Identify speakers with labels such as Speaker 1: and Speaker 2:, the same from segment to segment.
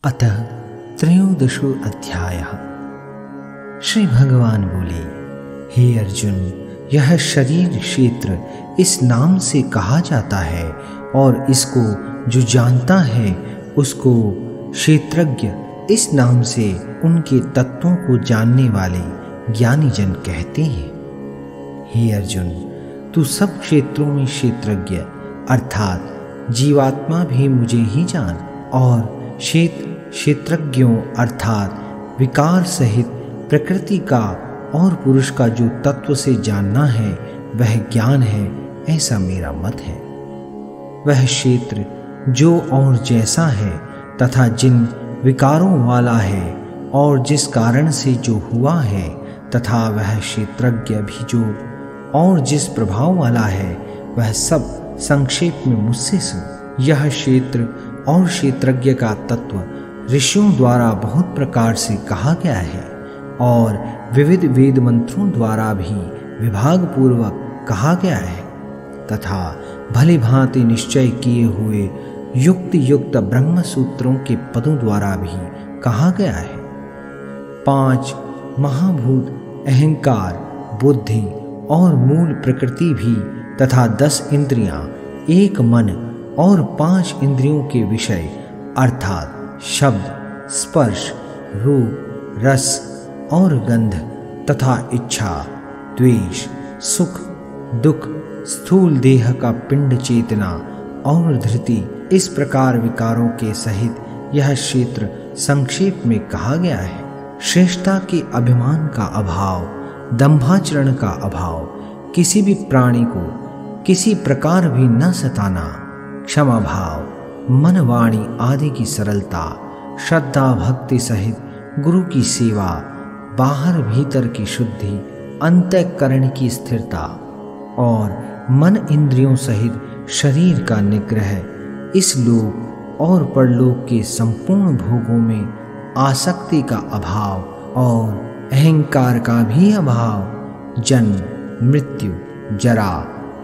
Speaker 1: अतः त्रयोदशो अध्यायः। श्री भगवान बोले, हे अर्जुन, यह शरीर क्षेत्र इस नाम से कहा जाता है और इसको जो जानता है उसको क्षेत्रज्ञ इस नाम से उनके तत्वों को जानने वाले ज्ञानी जन कहते हैं। हे अर्जुन, तू सब क्षेत्रों में क्षेत्रज्ञ अर्थात जीवात्मा भी मुझे ही जान और क्षेत्रज्ञों अर्थात विकार सहित प्रकृति का और पुरुष का जो तत्व से जानना है वह ज्ञान है, ऐसा मेरा मत है। वह क्षेत्र जो और जैसा है तथा जिन विकारों वाला है और जिस कारण से जो हुआ है तथा वह क्षेत्रज्ञ भी जो और जिस प्रभाव वाला है वह सब संक्षेप में मुझसे सुन। यह क्षेत्र और क्षेत्रज्ञ का तत्व ऋषियों द्वारा बहुत प्रकार से कहा गया है और विविध वेद मंत्रों द्वारा भी विभाग पूर्वक कहा गया है तथा भली भांति निश्चय किए हुए युक्त युक्त ब्रह्म सूत्रों के पदों द्वारा भी कहा गया है। 5 महाभूत अहंकार, बुद्धि और मूल प्रकृति भी तथा 10 इंद्रियां, 1 मन और 5 इंद्रियों के विषय अर्थात शब्द, स्पर्श, रूप, रस और गंध तथा इच्छा, द्वेष, सुख, दुख, स्थूल देह का पिंड चेतना और धृति, इस प्रकार विकारों के सहित यह क्षेत्र संक्षेप में कहा गया है। श्रेष्ठता के अभिमान का अभाव, दंभाचरण का अभाव, किसी भी प्राणी को किसी प्रकार भी न सताना, क्षमा भाव, मन वाणी आदि की सरलता, श्रद्धा भक्ति सहित गुरु की सेवा, बाहर भीतर की शुद्धि, अंतःकरण की स्थिरता और मन इंद्रियों सहित शरीर का निग्रह, इस लोक और परलोक के संपूर्ण भोगों में आसक्ति का अभाव और अहंकार का भी अभाव, जन्म, मृत्यु, जरा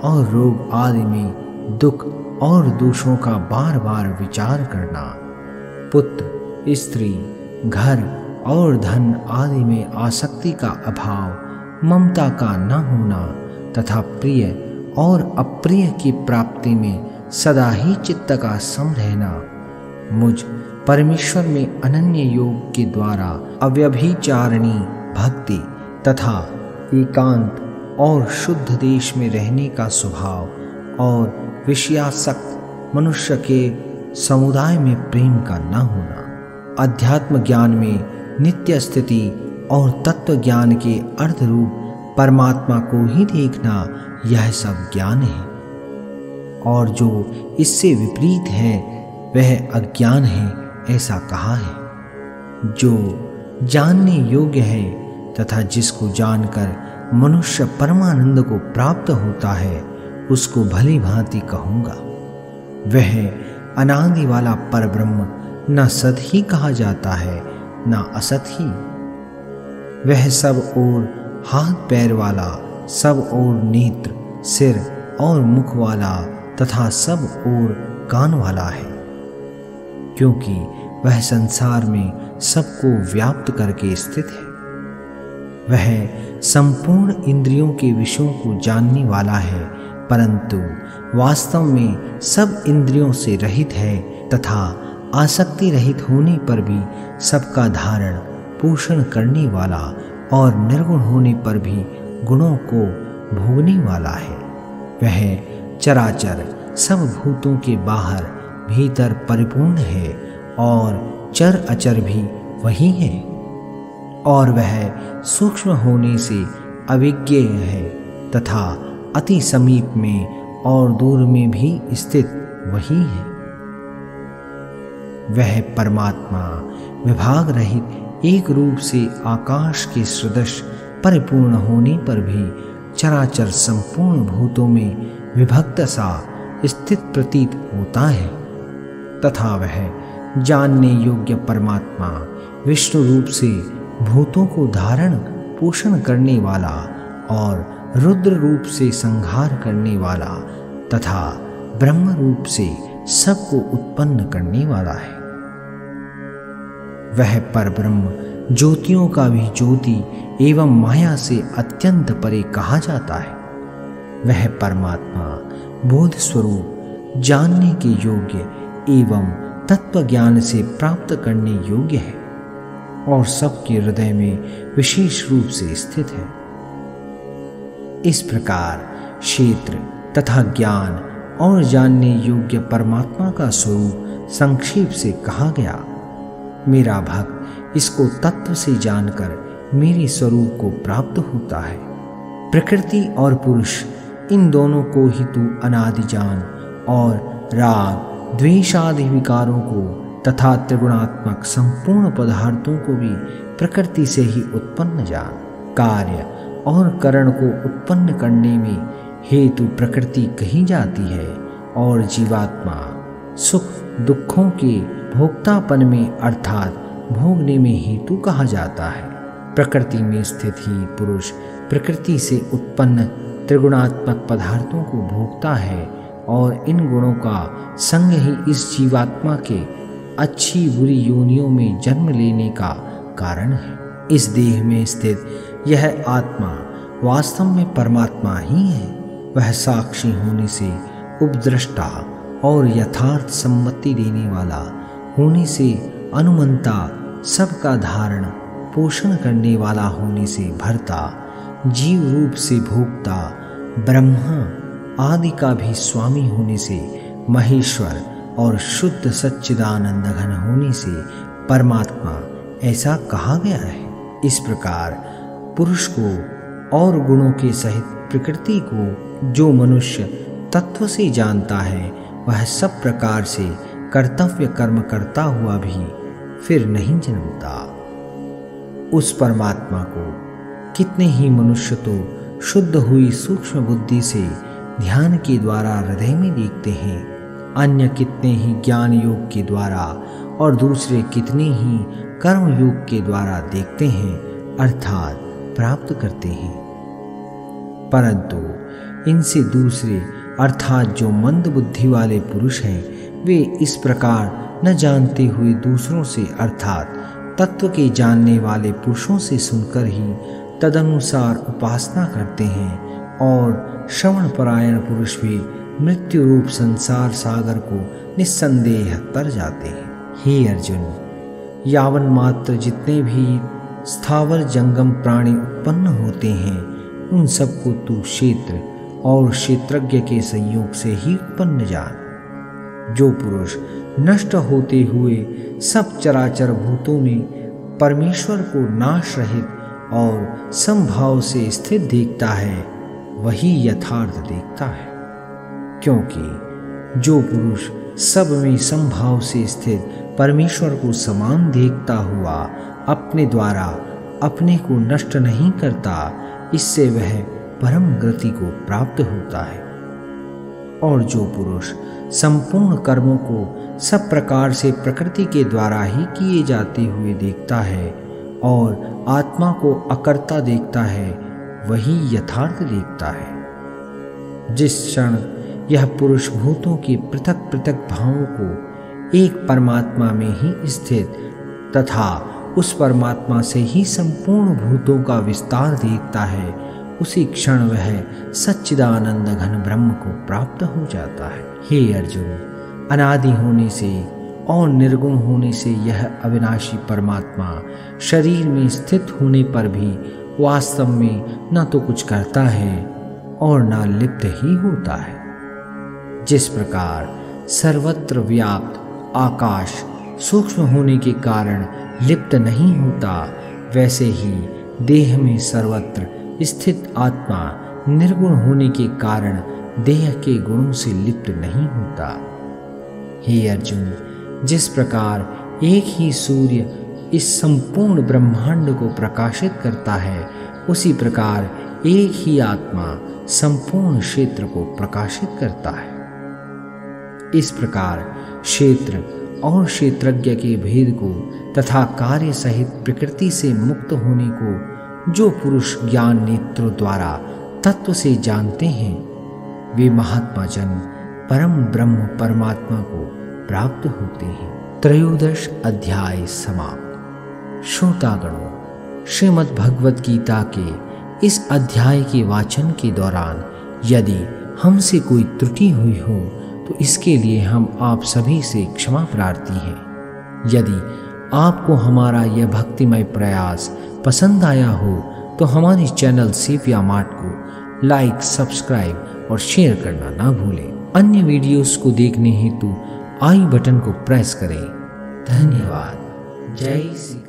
Speaker 1: और रोग आदि में दुख और दोषों का बार बार विचार करना, पुत्र, स्त्री, घर और धन आदि में आसक्ति का अभाव, ममता का न होना तथा प्रिय और अप्रिय की प्राप्ति में सदा ही चित्त का सम रहना, मुझ परमेश्वर में अनन्य योग के द्वारा अव्यभिचारिणी भक्ति तथा एकांत और शुद्ध देश में रहने का स्वभाव और विषयासक्त मनुष्य के समुदाय में प्रेम का न होना, अध्यात्म ज्ञान में नित्य स्थिति और तत्व ज्ञान के अर्थ रूप परमात्मा को ही देखना, यह सब ज्ञान है। और जो इससे विपरीत है वह अज्ञान है, ऐसा कहा है। जो जानने योग्य है तथा जिसको जानकर मनुष्य परमानंद को प्राप्त होता है उसको भली भांति कहूँगा। वह अनादि वाला परब्रह्म न सत ही कहा जाता है न असत ही। वह सब ओर हाथ पैर वाला, सब ओर नेत्र, सिर और मुख वाला तथा सब ओर कान वाला है, क्योंकि वह संसार में सबको व्याप्त करके स्थित है। वह संपूर्ण इंद्रियों के विषयों को जानने वाला है, परंतु वास्तव में सब इंद्रियों से रहित है तथा आसक्ति रहित होने पर भी सबका धारण पोषण करने वाला और निर्गुण होने पर भी गुणों को भोगने वाला है। वह चराचर सब भूतों के बाहर भीतर परिपूर्ण है और चर अचर भी वही है और वह सूक्ष्म होने से अविज्ञेय है तथा अति समीप में और दूर में भी स्थित वही है। वह परमात्मा विभाग रहित एक रूप से आकाश के सदृश परिपूर्ण होने पर भी चराचर संपूर्ण भूतों में विभक्त सा स्थित प्रतीत होता है तथा वह जानने योग्य परमात्मा विष्णु रूप से भूतों को धारण पोषण करने वाला और रुद्र रूप से संहार करने वाला तथा ब्रह्म रूप से सबको उत्पन्न करने वाला है। वह परब्रह्म ज्योतियों का भी ज्योति एवं माया से अत्यंत परे कहा जाता है। वह परमात्मा बोध स्वरूप जानने के योग्य एवं तत्व ज्ञान से प्राप्त करने योग्य है और सबके हृदय में विशेष रूप से स्थित है। इस प्रकार क्षेत्र तथा ज्ञान और जानने योग्य परमात्मा का स्वरूप संक्षेप से कहा गया। मेरा भक्त इसको तत्व से जानकर मेरे स्वरूप को प्राप्त होता है। प्रकृति और पुरुष इन दोनों को ही तू अनादि जान और राग द्वेष आदि विकारों को तथा त्रिगुणात्मक संपूर्ण पदार्थों को भी प्रकृति से ही उत्पन्न जान। कार्य और करण को उत्पन्न करने में हेतु प्रकृति कही जाती है और जीवात्मा सुख दुखों के भोक्तापन में अर्थात भोगने में हेतु कहा जाता है। प्रकृति में स्थित ही पुरुष प्रकृति से उत्पन्न त्रिगुणात्मक पदार्थों को भोगता है और इन गुणों का संग ही इस जीवात्मा के अच्छी बुरी योनियों में जन्म लेने का कारण है। इस देह में स्थित यह आत्मा वास्तव में परमात्मा ही है। वह साक्षी होने से उपद्रष्टा और यथार्थ सम्मति देने वाला होने से अनुमंता, सबका धारण पोषण करने वाला होने से भरता, जीव रूप से भोक्ता, ब्रह्मा आदि का भी स्वामी होने से महेश्वर और शुद्ध सच्चिदानंद घन होने से परमात्मा ऐसा कहा गया है। इस प्रकार पुरुष को और गुणों के सहित प्रकृति को जो मनुष्य तत्व से जानता है वह सब प्रकार से कर्तव्य कर्म करता हुआ भी फिर नहीं जन्मता। उस परमात्मा को कितने ही मनुष्य तो शुद्ध हुई सूक्ष्म बुद्धि से ध्यान के द्वारा हृदय में देखते हैं, अन्य कितने ही ज्ञान योग के द्वारा और दूसरे कितने ही कर्म योग के द्वारा देखते हैं अर्थात प्राप्त करते हैं। परंतु इनसे दूसरे अर्थात जो मंद बुद्धि वाले पुरुष हैं वे इस प्रकार न जानते हुए दूसरों से अर्थात तत्व के जानने वाले पुरुषों से सुनकर ही तदनुसार उपासना करते हैं और श्रवण परायण पुरुष भी मृत्यु रूप संसार सागर को निस्संदेह तर जाते हैं। हे अर्जुन, यावन मात्र जितने भी स्थावर जंगम प्राणी उत्पन्न होते हैं उन सबको तू क्षेत्र और क्षेत्रज्ञ के संयोग से ही उत्पन्न जान। जो पुरुष नष्ट होते हुए सब चराचर भूतों में परमेश्वर को नाश रहित और समभाव से स्थित देखता है वही यथार्थ देखता है, क्योंकि जो पुरुष सब में समभाव से स्थित परमेश्वर को समान देखता हुआ अपने द्वारा अपने को नष्ट नहीं करता, इससे वह परम गति को प्राप्त होता है। और जो पुरुष संपूर्ण कर्मों को सब प्रकार से प्रकृति के द्वारा ही किए जाते हुए देखता है और आत्मा को अकर्ता देखता है वही यथार्थ देखता है। जिस क्षण यह पुरुष भूतों के पृथक पृथक भावों को एक परमात्मा में ही स्थित तथा उस परमात्मा से ही संपूर्ण भूतों का विस्तार देखता है, उसी क्षण वह सच्चिदानंद घन ब्रह्म को प्राप्त हो जाता है। हे अर्जुन, अनादि होने से और निर्गुण होने से यह अविनाशी परमात्मा शरीर में स्थित होने पर भी वास्तव में न तो कुछ करता है और न लिप्त ही होता है। जिस प्रकार सर्वत्र व्याप्त आकाश सूक्ष्म होने के कारण लिप्त नहीं होता, वैसे ही देह में सर्वत्र स्थित आत्मा निर्गुण होने के कारण देह के गुणों से लिप्त नहीं होता। हे अर्जुन, जिस प्रकार एक ही सूर्य इस संपूर्ण ब्रह्मांड को प्रकाशित करता है, उसी प्रकार एक ही आत्मा संपूर्ण क्षेत्र को प्रकाशित करता है। इस प्रकार क्षेत्र और क्षेत्रज्ञ के भेद को तथा कार्य सहित प्रकृति से मुक्त होने को जो पुरुष ज्ञान नेत्रों द्वारा तत्व से जानते हैं, वे महात्मा जन परम ब्रह्म परमात्मा को प्राप्त होते हैं। त्रयोदश अध्याय समाप्त। श्रोतागणों, श्रीमद् भगवद गीता के इस अध्याय के वाचन के दौरान यदि हमसे कोई त्रुटि हुई हो तो इसके लिए हम आप सभी से क्षमा प्रार्थी हैं। यदि आपको हमारा यह भक्तिमय प्रयास पसंद आया हो तो हमारे चैनल सेविया मार्ट को लाइक, सब्सक्राइब और शेयर करना ना भूलें। अन्य वीडियोस को देखने हेतु आई बटन को प्रेस करें। धन्यवाद। जय श्री